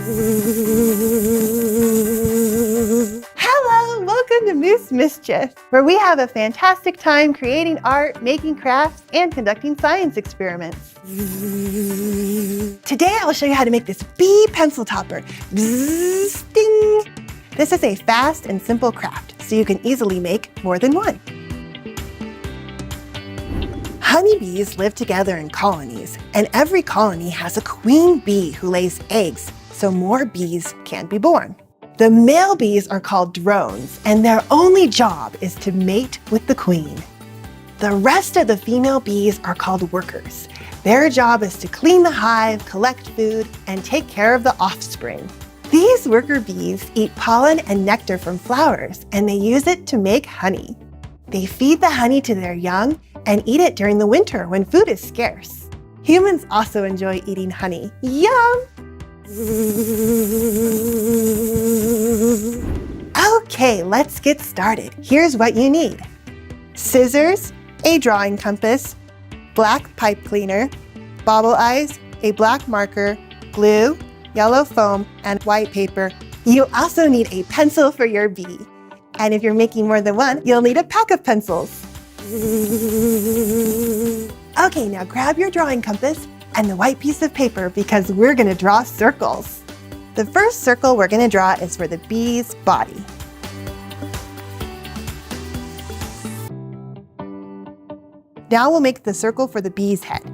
Hello, welcome to Moose Mischief, where we have a fantastic time creating art, making crafts, and conducting science experiments. Today I will show you how to make this bee pencil topper. Bzzz, ding! This is a fast and simple craft, so you can easily make more than one. Honeybees live together in colonies, and every colony has a queen bee who lays eggs, so more bees can be born. The male bees are called drones, and their only job is to mate with the queen. The rest of the female bees are called workers. Their job is to clean the hive, collect food, and take care of the offspring. These worker bees eat pollen and nectar from flowers, and they use it to make honey. They feed the honey to their young and eat it during the winter when food is scarce. Humans also enjoy eating honey. Yum! Okay, let's get started. Here's what you need. Scissors, a drawing compass, black pipe cleaner, bobble eyes, a black marker, glue, yellow foam, and white paper. You also need a pencil for your bee. And if you're making more than one, you'll need a pack of pencils. Okay, now grab your drawing compass and the white piece of paper because we're going to draw circles. The first circle we're going to draw is for the bee's body. Now we'll make the circle for the bee's head.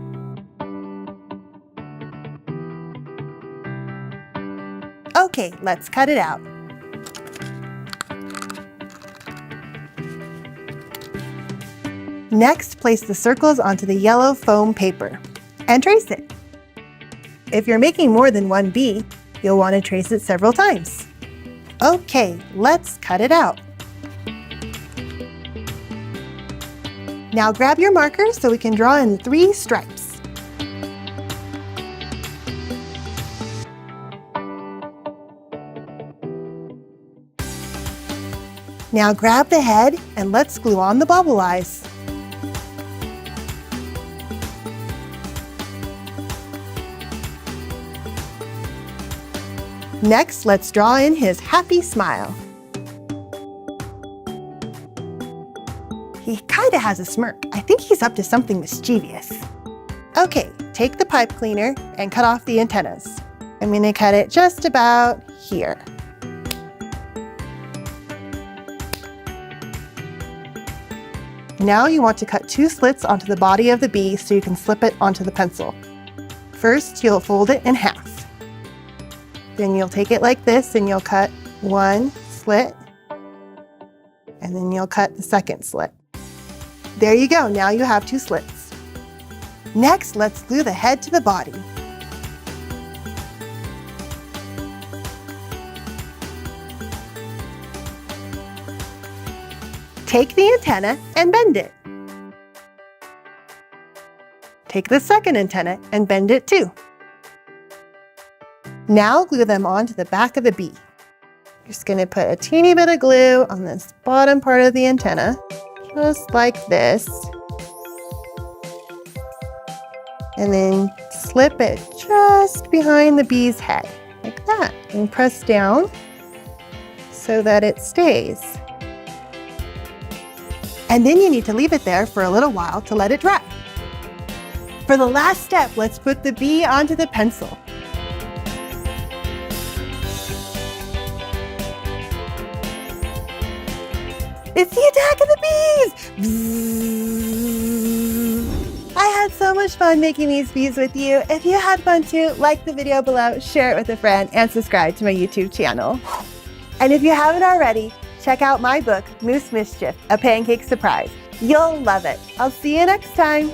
Okay, let's cut it out. Next, place the circles onto the yellow foam paper and trace it. If you're making more than one bee, you'll want to trace it several times. Okay, let's cut it out. Now grab your marker so we can draw in 3 stripes. Now grab the head and let's glue on the bobble eyes. Next, let's draw in his happy smile. He kinda has a smirk. I think he's up to something mischievous. Okay, take the pipe cleaner and cut off the antennas. I'm gonna cut it just about here. Now you want to cut 2 slits onto the body of the bee so you can slip it onto the pencil. First, you'll fold it in half. Then you'll take it like this and you'll cut 1 slit, and then you'll cut the second slit. There you go, now you have 2 slits. Next, let's glue the head to the body. Take the antenna and bend it. Take the second antenna and bend it too. Now glue them onto the back of the bee. You're just going to put a teeny bit of glue on this bottom part of the antenna, just like this. And then slip it just behind the bee's head, like that. And press down so that it stays. And then you need to leave it there for a little while to let it dry. For the last step, let's put the bee onto the pencil. It's the attack of the bees! Bzzz. I had so much fun making these bees with you. If you had fun too, like the video below, share it with a friend, and subscribe to my YouTube channel. And if you haven't already, check out my book, Moose Mischief, A Pancake Surprise. You'll love it. I'll see you next time.